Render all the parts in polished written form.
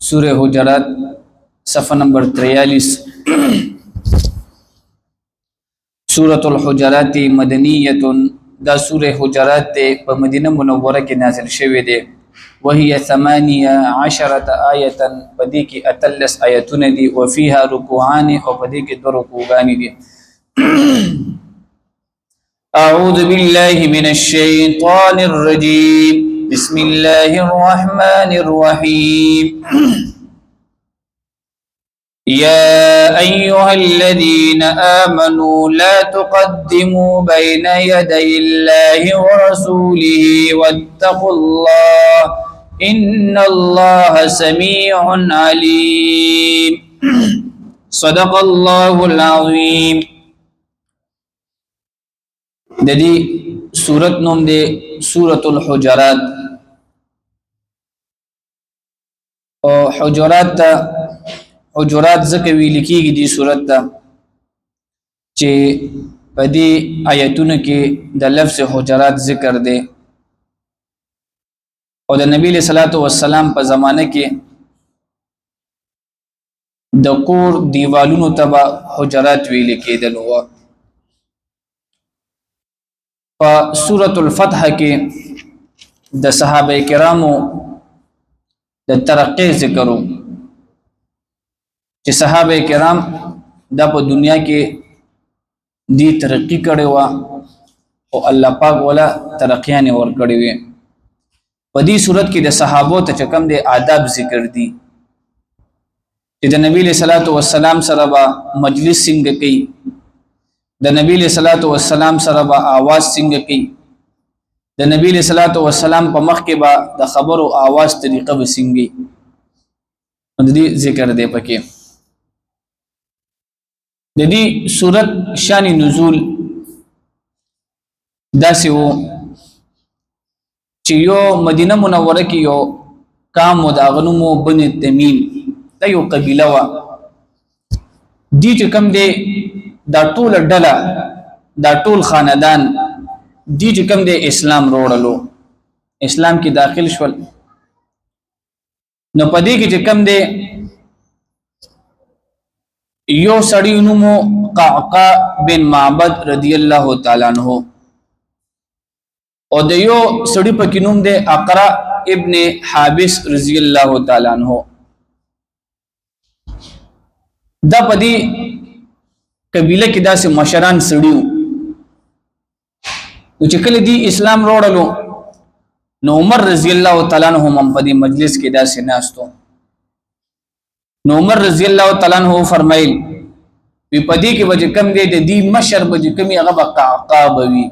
سورہ حجرات صفحہ نمبر 43. سورۃ الحجرات مدنیۃ. دا سورہ حجرات ته په مدینه منوره کې نازل شوې ده. وهي 18 آیه. پدې کې 13 آیتونه دي. وفيها رکوعان او پدې کې 2 رکوعان دي. اعوذ بالله من الشیطان الرجیم. بسم الله الرحمن الرحيم. يا أيها الذين آمنوا لا تقدموا بين يدي الله ورسوله واتقوا الله إن الله سميع عليم. صدق الله العظيم. ددي سورة نوم دي سورة الحجرات. او حجرات ځکه ویل کېږي دې صورت ته چې په دې آیتونو کې د لفظ حجرات ذکر دی او د نبی صلی الله علیه وسلم په زمانه کې د کور دیوالونو ته حجرات ویل کېدل. و په سورۃ الفتح کې د صحابه کرامو د ترقی ذکرو چې صحابه کرام د په دنیا کې دی ترقی کړي وا او الله پاک ولا ترقیان ور کړي وي. په دې صورت کې د صحابو ته کم دي آداب ذکر دي چې د نبی صلی الله علیه وسلم سره با مجلس څنګه کوي، د نبی صلی الله علیه وسلم سره با आवाज څنګه کوي، د نبی صلی الله علیه وسلم په مخ کې با د خبرو आवाज طریقه وسنګي. د دې ذکر دی پکې. د دې صورت شان نزول داسې وو چې یو مدینه منوره کې یو قام د اغنمو بن تمیم دا یو قبیله وا. دي چې کم دی دا ټول ډله دا ټول خاندان دي چې کم دی اسلام وروړلو، اسلام کې داخل شول. نو پدې کې چې کم دی یو سړی نومو قعقاع بن معبد رضی الله تعالی عنہ او د یو سړی په کې نوم دی اقرا ابن حابس رضی الله تعالی عنہ. دا پدې قبیله کې داسې مشران سړیو چې کله دی اسلام وروړلو نو عمر رضی الله تعالی عنہ هم په دې مجلس کې داسې ناستو. نو عمر رضی الله تعالی عنہ فرمایل وی پدې کې وجه کم دی د دې مشر وجه کمی هغه قعقاع وی.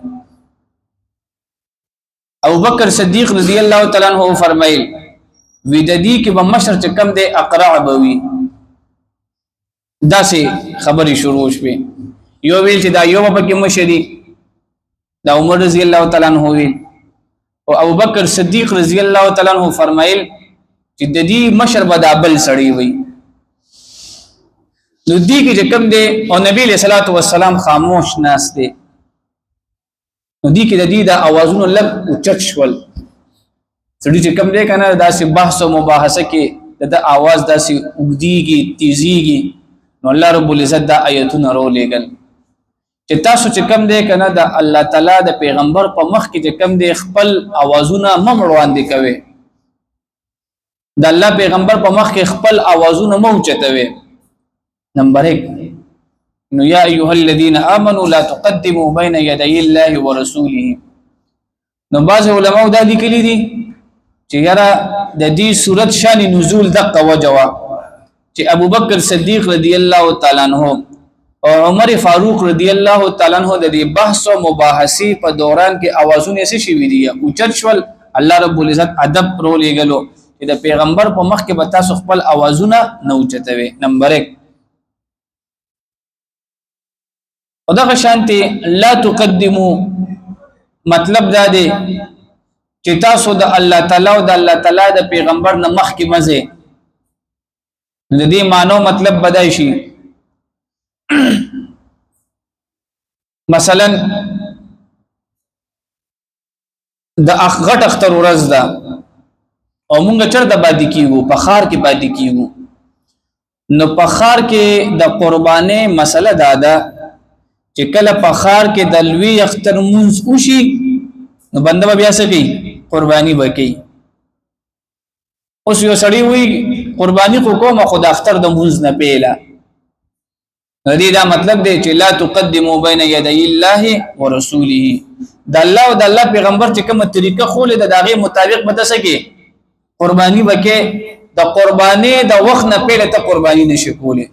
ابو بکر صدیق رضی الله تعالی عنہ فرمایل وی د دې کې به مشر چې کم دی اقرع وی. دا سه خبري شروع شوه. یو ویل چې دا یو په کې مشري دا عمر رضی الله تعالی عنہ ویل او ابو بکر صدیق رضی الله تعالی عنہ فرمایل چې د دې مشر به دا بل سړی وی. نو دی کې چې کم دی او نبی صلی الله علیه وسلم خاموش ناس دی. نو دی کې د دې د اوازونو لږ اوچت شول. سړي چې کم دی کنه داسې بحث او مباحثه کې د आवाज داسې وګديږي تیزيږي. نو الله رب العزت دا آیتونه رولېګل چې تاسو چې کم دی کنه د الله تعالی د پیغمبر په مخ کې چې کم دی خپل اوازونه ممړوان دي کوي. د الله پیغمبر په مخ کې خپل اوازونه موچتوي. نمبر 1 نو یا ایها الذین آمنوا لا تقدموا بین یدی الله ورسوله. نو بعض علماء دا لیکلي دي چې یاره د دې صورت شان نزول دقه وجوا چې ابو بکر صدیق رضی الله تعالی عنہ او عمر فاروق رضی الله تعالی عنہ د دې بحث او مباحثه په دوران کې اوازونه څه شي وی دي او چرشول. الله رب العزت ادب رولېګلو چې د پیغمبر په مخ کې به تاسو خپل اوازونه نه اوچتوي. نمبر 1 او دغه شانتي لا تقدمو مطلب دا دی چې تاسو د الله تعالی او د الله تعالی د پیغمبر نه مخ کې مزه د دې مانو مطلب بدای شي. مثلا د غټ اختر ورځ ده او مونږ چرته باندې کیږو په خار کې باندې کیږو نو په خار کې د قربانې مسله دا ده چې کله په خار کې د لوی اختر منځ وشي نو بنده بیا څه کوي قرباني وکړي اوس یو سړی وي قرباني خو کومه خو د اختر د منځ نه پیله دې دا مطلب دی چې لا تقدموا بین یدی الله ورسوله د الله او د الله پیغمبر چې کومه طریقه خوله د داغه مطابق به تاسو کې قرباني وکې د قرباني د وخت نه پیله ته قرباني نشي کوله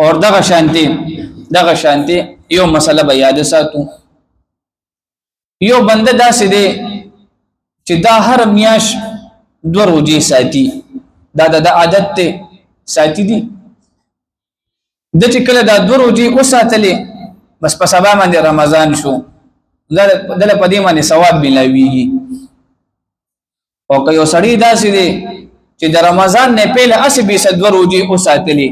اور دغه شانتي یو مسله به یاد ساتو یو بنده داسې دی چې دا هر میاش دو روزي ساتي دا د عادت ته ساتي دي د چې کله دا دو روزي وساتلې بس په سبا باندې رمضان شو دله په دې باندې ثواب ملويږي او که یو سړی داسې دی چې د رمضان نه پهله اسې به دو روزي وساتلې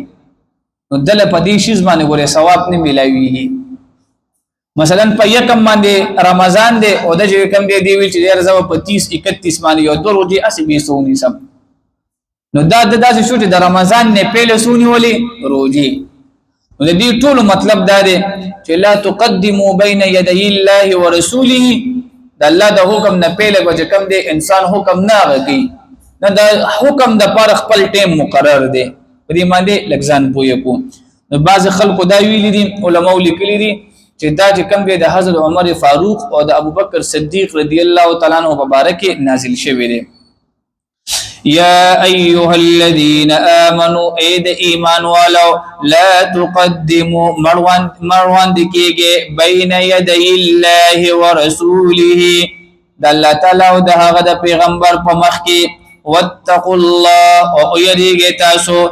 نو دله په دې شیز باندې ګوره ثواب نه ملويږي مثلا په یکم باندې رمضان دی او د چې کم دی ویل چې رضا په 30 31 باندې یو دو روزي اسې به سونی سم نو دا داسې شو چې د رمضان نه پهله سونی ولې روزي نو د دې ټول مطلب دا دی چې لا تقدموا بین یدی الله ورسوله د الله د حکم نه پیله چې کم دی انسان حکم نه غږی نه د حکم د پر خپل ټیم مقرر دی په دې باندې لګزان پوي کو نو بعض خلکو دا ویلي دي علماء لیکلي دي چې دا چې کم دی د حضرت عمر فاروق او د ابوبکر صدیق رضی الله تعالی عنہ مبارک نازل شوی دی یا ایها الذین آمنوا اید ایمان والو لا تقدموا مروان دکیږي بین یدی الله ورسوله د الله تعالی او د هغه د پیغمبر په مخ کې واتقوا الله او یریږي تاسو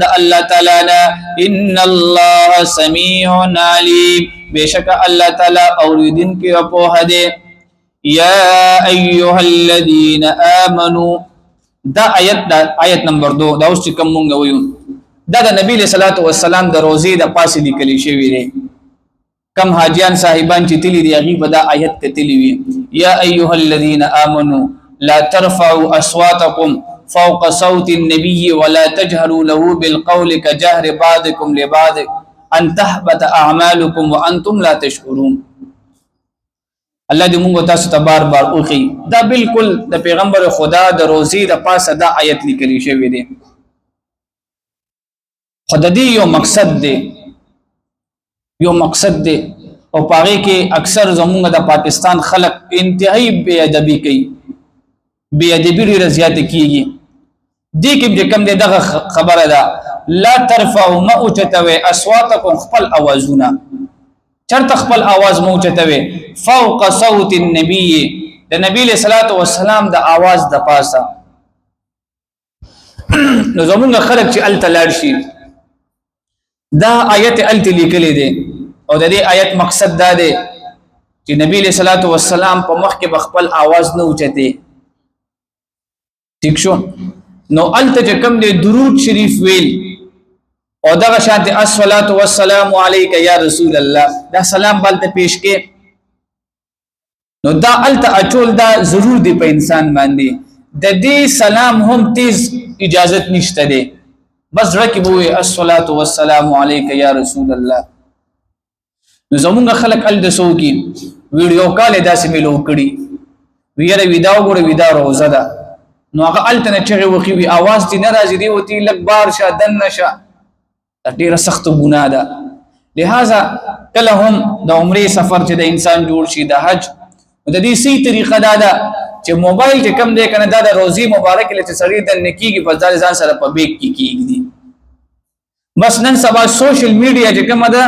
د الله تعالی نه ان الله سمیع علیم بشک الله تعالی اوریدونکي او په هده یا ایها الذین آمنوا دا آیت نمبر 2 دا اوس کوم مونږ وایو دا د نبی له صلوات و سلام د روزي د پاسې لیکلي شوی دی کم حاجیان صاحبان چې تلی دی هغه دا آیت ته تلی وی یا ایها الذین آمنوا لا ترفعوا اصواتکم فوق صوت النبي ولا تجهروا له بالقول كجهر بعضكم لبعض ان تحبط اعمالكم وانتم لا تشعرون الله دې موږ تاسو ته بار بار اوخی دا بالکل د پیغمبر خدا د روزي د پاسه دا آیت لیکلی شوی دی خدای دې یو مقصد دی او پاره کې اکثر زموږ د پاکستان خلک انتهایی بے ادبی کوي بے ادبی لري زیات کیږي دې کې کوم دغه خبره ده لا ترفعوا ما اوچتوي اصواتکم خپل اوازونه چرته خپل आवाज موچتوي فوق صوت النبي د نبی له صلوات و سلام د आवाज د پاسه نو زمونږ خلک چې ال تلار شي دا آیت ال لیکلې ده او د دې آیت مقصد دا ده چې نبی له صلوات و سلام په مخ کې خپل आवाज نه اوچته ٹھیک شو نو ال ته کوم د درود شریف ویل او دغه شانت الصلاه والسلام علیک یا رسول الله دا سلام بلته پیش کې نو دا الته اچول دا ضرور دی په انسان باندې د دې سلام هم تیز اجازت نشته دی بس رکه وي الصلاه والسلام علیک یا رسول الله نو زمونږ خلک ال د سو کې ویډیو کال داسې ملو کړي ویره ویدا وګوره ویدا روزه ده نو هغه الته نه چغه وخی وی आवाज دي ناراضي دی وتی لک بار شه دن نشه ډیره سخت ګناه ده لہذا کله هم د عمره سفر چې د انسان جوړ شي د حج د دې سي طریقه دا ده چې موبایل کې کم دی کنه دا د روزي مبارک لته سړی د نکیږي په ځان سره په بیک کې کیږي بس نن سبا سوشل میډیا چې کومه ده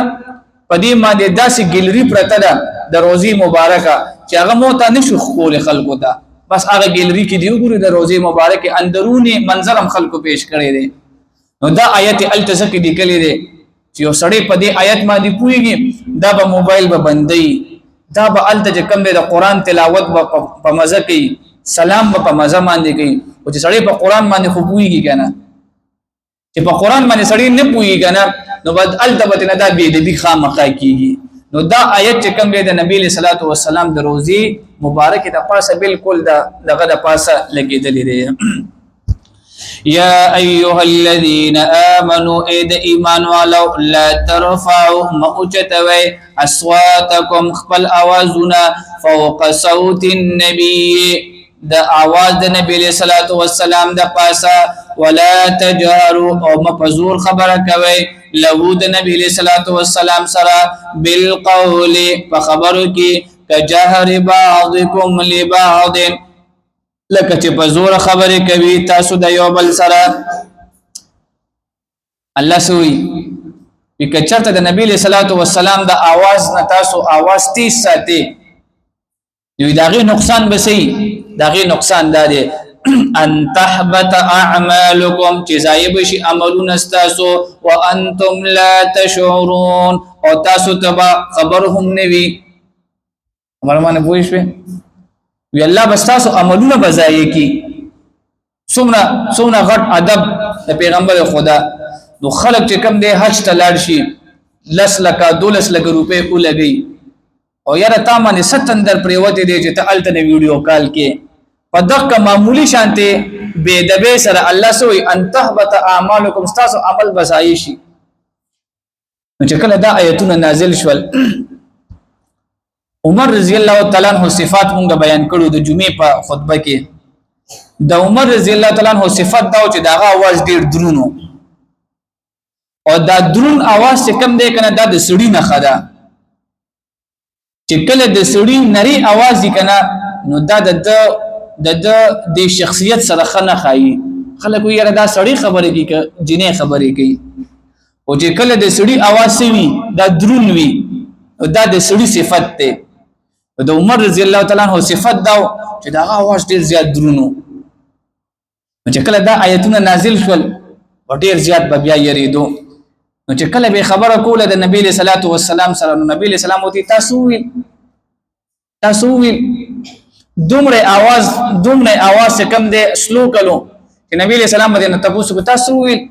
په دې باندې داسې ګیلری پرته ده د روزي مبارکه چې هغه مو ته نشو خول خلکو ته بس هغه ګیلری کې دی وګورئ د روزي مبارک اندرونی منظر هم خلکو پیش کړی دی نو دا آیت التزک دی کلی دی چې یو سړی په دې آیت باندې پوهیږي دا به موبایل به بندي دا به الته کم دی د قران تلاوت په مزه کوي سلام په مزه باندې کوي او چې سړی په قران باندې خو پوهیږي کنه چې په قران باندې سړی نه پوهیږي کنه نو بعد الته به نه دا به دې خامخا کیږي نو دا آیت چې کوم دی د نبی صلی الله علیه وسلم د روزي مبارک د پاسه بالکل دغه د پاسه لګیدلې دی. یا ایها الذین آمنوا اید ایمان والو لا ترفعوا موجتوي اصواتکم خپل اوازونه فوق صوت النبي د आवाज د نبی صلی الله علیه وسلم د پاسه ولا تجهروا او مفزور خبره کوي له د نبی صلی الله علیه وسلم سره بالقول فخبروا کی کجهر بعضکم لبعض لکه چې په زور خبرې کوي تاسو د یو بل سره. الله سوی وکچرته د نبی صلی الله علیه وسلم د आवाज نه تاسو आवाज تیز ساتي دوی داغه نقصان بسې داغه نقصان دی ان تحبط اعمالکم چې ضایع شي عملونه تاسو وانتم لا تشعرون او تاسو تبا خبرهم نوي مرمانه پوښښ وی الله بس تاسو عملونه بزایي کی سومره غټ ادب د پیغمبر خدا. نو خلق چې کم دی حج ته لاړ شي 10 لک 12 لک روپے ولګي او یاره تا باندې ستندر پریوته دی چې ته الته ویډیو کال کې په دغه معمولی شانته بے دبه سره الله سوې ان تهبط اعمالکم تاسو عمل بزایي شي. نو چې کله دا آیتونه نازل شول عمر رضی الله تعالی عنہ صفات مونږ بیان کړو د جمعې په خطبه کې. د عمر رضی الله تعالی عنہ صفات دا چې داغه आवाज ډیر درونو او دا درون आवाज چې کم دی کنه دا د سړی نه خدا چې کله د سړی نری आवाज کنه نو دا د شخصیت سره خنه خایي خلک یې دا سړی خبرې کوي جنې خبرې کوي او چې کله د سړی आवाज وي دا درون وي دا د سړی صفت ده. د عمر رضی الله تعالی عنہ صفت دا چې دا आवाज ډیر زیات درونو چې کله دا آیتونه نازل شول ډیر زیات بیا یریدو نو چې کله به خبره کوله د نبی صلی الله علیه وسلم سره نو نبی صلی الله علیه وسلم تاسو ویل دومره आवाज کم ده سلو کلو چې نبی صلی الله علیه وسلم باندې تاسو تاسو ویل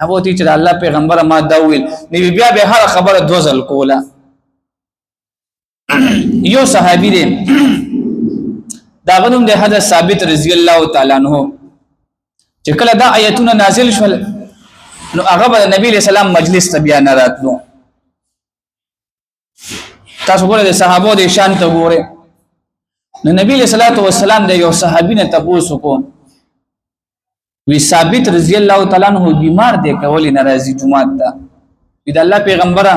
ابو تی چې الله پیغمبر ما دا ویل نبی بیا به هر خبره دوزل کوله. یو صحابي دی دا غنوم د حضرت ثابت رضی الله تعالی عنہ چې کله دا آیتونه نازل شول نو هغه د نبی له سلام مجلس ته بیا نه راتلو. تاسو ګورئ د صحابو د شان ته ګورئ نو نبی له صلوات و سلام د یو صحابي نه تاسو کو وی ثابت رضی الله تعالی عنہ بیمار دی کولی ناراضي جمعه ته د الله پیغمبره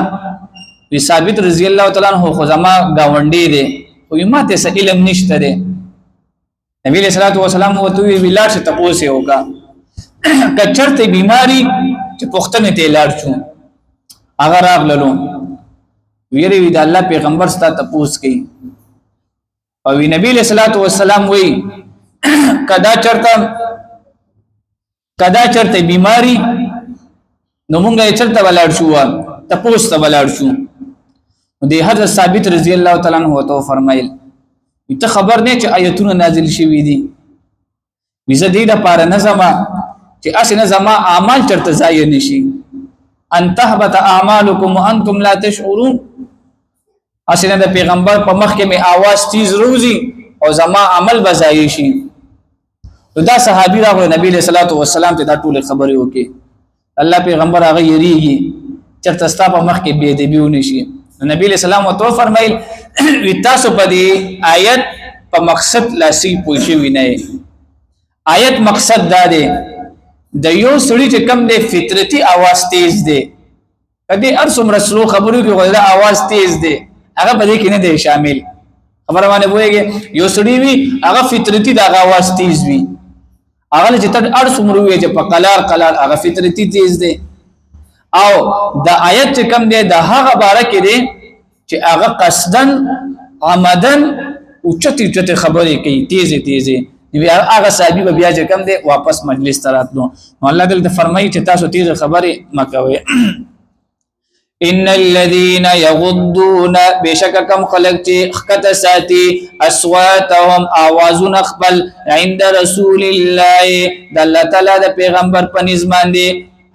وی ثابت رضی الله تعالی عنہ خو زما گاونډي دی او ماته څه علم نشته دی. نبی صلی الله علیه وسلم وته وی لاړ ته پوسه وکا کچرته بیماری چې پختنه ته لاړ شو هغه راغللو ویری وی د الله پیغمبر ستاسو ته پوس کی او نبی صلی الله علیه وسلم وی کدا چرته بیماری نو مونږه چرته ولاړ شو ته پوس ته ولاړ شو. دی حضرت ثابت رضی الله تعالی عنہ تو فرمایل ته خبر نه چې آیتونه نازل شوي دي وزه دې د پاره نظم چې اسنه زما اعمال چرته ضایع نشي ان تهبط اعمالکم وانتم لا تشعرون اسنه د پیغمبر په مخ کې می आवाज تیز روزي او زما عمل بزایي شي. دا صحابي راغله نبی صلی الله علیه وسلم ته دا ټول خبرې وکي الله پیغمبر هغه یریږي چرته ستا په مخ کې بے ادبی ونشي. نبی علیہ السلام تو فرمایل تاسو په دې آیت په مقصد لاسی پوښي وینئ. آیت مقصد دا دی د یو سړي چې کم دی فطرتي आवाज تیز دی کدی ارسم رسول خبرو کې غوړه आवाज تیز دی هغه په دې کې نه دی شامل خبره باندې وایي یو سړي وي هغه فطرتي دا आवाज تیز وي هغه چې تر ارسم روي چې په قلار هغه فطرتي تیز دی او د آیت کم دی د هغه باره کې دی چې هغه قصدن عمدن اوچتي خبرې کوي تیزه نو هغه صحابي بیا چې کم دی واپس مجلس ته راتلو نو الله دلته فرمایي چې تاسو تیزه خبرې مکوئ. ان الذين يغضون بشک کم خلق چې خکته ساتي اصواتهم اوازون خپل عند رسول الله د الله تعالی د پیغمبر پنځ باندې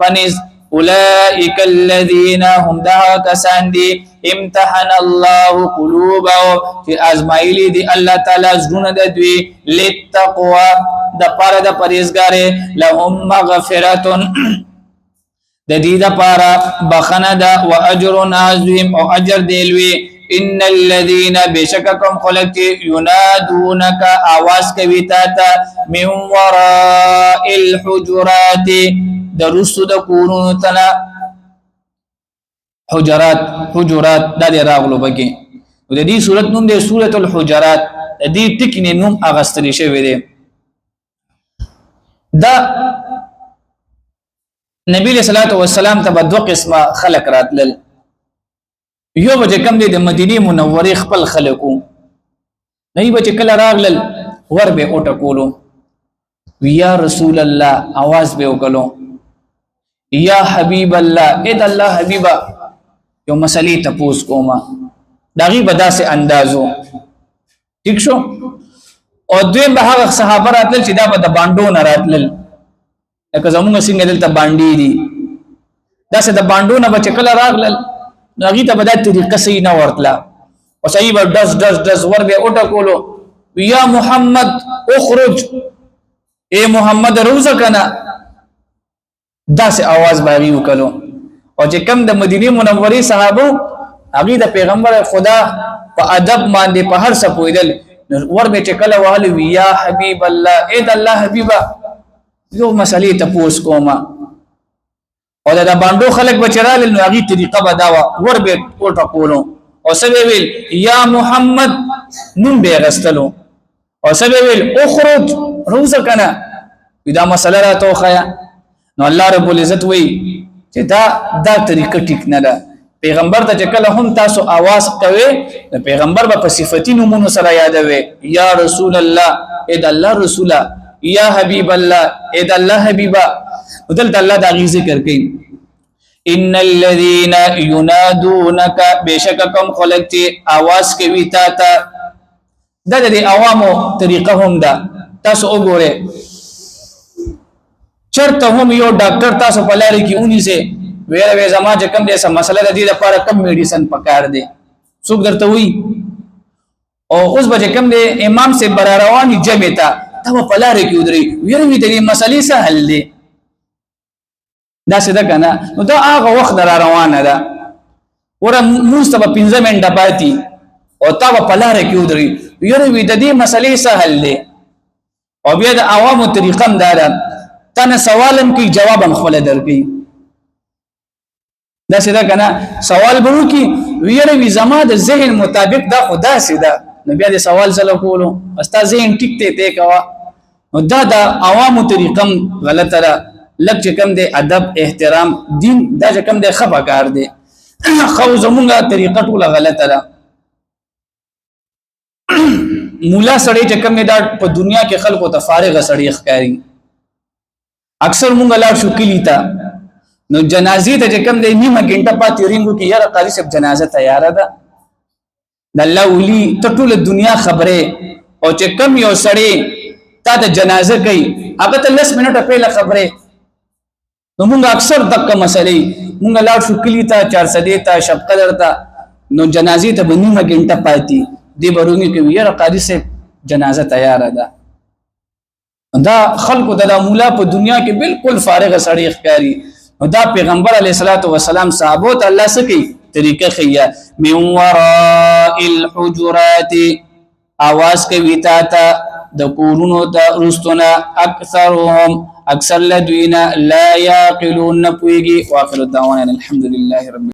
پنځ اولئک الذین هم دا کسان دي امتحن الله قلوبهم چې ازمایلی دي الله تعالی زړونه د دوی للتقوا د پاره د پرهیزګارۍ لهم مغفرة د دې لپاره بخنه ده او اجر عظیم او اجر دی لوی ان الذين بشككم خلق ينادونك आवाज کوي تا ته من وراء الحجرات درست د کورونو تنا حجرات د دې راغلو بګي د دې صورت نوم دی سورۃ الحجرات د دې ټکی نوم اغستلی شوی دی دا نبی صلی الله علیه وسلم ته دوه قسمه خلق راتلل یو به کم دی د مدینه منوره خپل خلقو نه به کله راغلل ور به او ټکولو یا رسول الله आवाज به وکړو یا حبیب الله اې د الله حبیبا یو مسلې ته پوس کوما داغي بداسه اندازو ٹھیک شو او دوی به هغه صحابه راتل چې دا به د باندو نه راتلل لکه زموږ څنګه دلته باندې دي دا څه د باندو نه به کله راغلل ناغي ته بدات طریقه صحیح نه ورتلا او صحیح به دز ور به اوټه کولو یا محمد اخرج اے محمد روزه کنا دا سه आवाज باغی وکړو او چې کم د مدینه منورې صحابه هغه د پیغمبر خدا په ادب باندې په هر څه پویدل ور به کله وهل یا حبیب الله اے د الله حبیبا یو مسلې ته پوس کوما او دا باندو خلق بچرال نو هغه طریقه بداوا ور به ټوټه کولو او سبه ویل یا محمد نوم به غستلو او سبه ویل اخرج روزه کنا دا مسله را توخیا نو الله رب العزت وی چې دا طریقه ټیک نه ده پیغمبر ته کله هم تاسو आवाज کوي د پیغمبر په صفتی نومونو سره یادوي یا رسول الله اې د الله رسولا یا حبیب الله اې د الله حبیبا ودل الله دا غي ذکر کوي ان الذين ينادونك بشككم خلقت आवाज کوي تا د عوامو طریقه هم ده تاسو وګوره چرته هم یو ډاکټر تاسو په لاري کې اونې سي ویره زما چې کوم دې سم مسله د دې لپاره کم میډیسن پکار دي څوک درته وي او اوس به کوم دې امام سے بر رواني جمع تا په لاري کې ودري ویره دې مسلې سه حل دي دا څه ده کنه نو دا هغه وخت در روانه ده ور موږ ته 15 منټه پاتې او تا په لاري کې ودري ویره دې مسلې سه حل دي او بیا د عوامو طریقم دار تنه سوالم کی جوابم خپل درکې دا څه ده کنه سوال به وکي ویره زما د ذهن مطابق دا خدا څه ده نو بیا د سوال سره کولو استا ذهن ټیک ته کوا نو دا د عوامو طریقم غلطه ده لکه کم دی ادب احترام دین دا کم دی خفه کار دی خو زمونږه طریقه ټوله غلطه ده مولا سړی چې کم دا په دنیا کې خلکو ته فارغ سړی ښکاری اکثر مونږ لا شو کلی تا نو جنازې ته کم دی نیمه غنټه پاتې رینګو کې یاره قاضي صاحب جنازه تیار ده د الله ولي ته ټوله دنیا خبره او چې کم یو سړی تا د جنازه کوي هغه ته 10 منټه پهله خبره نو مونږ اکثر دغه مسلې مونږ لا شو کلی ته 400 ته شب قدر ته نو جنازې ته نیمه غنټه پاتې دی برونی کې یاره قاضي صاحب جنازه تیار ده دا خلکو د مولا په دنیا کې بالکل فارغ سړی ښکاری دا پیغمبر علیه الصلاۃ والسلام صحابه ته الله سکی طریقه خیا من وراء الحجرات आवाज کوي تا د کورونو ته رستونه اکثرهم اکثر لدوینا لا یاقلون پویږي واخر دعوانا الحمدلله رب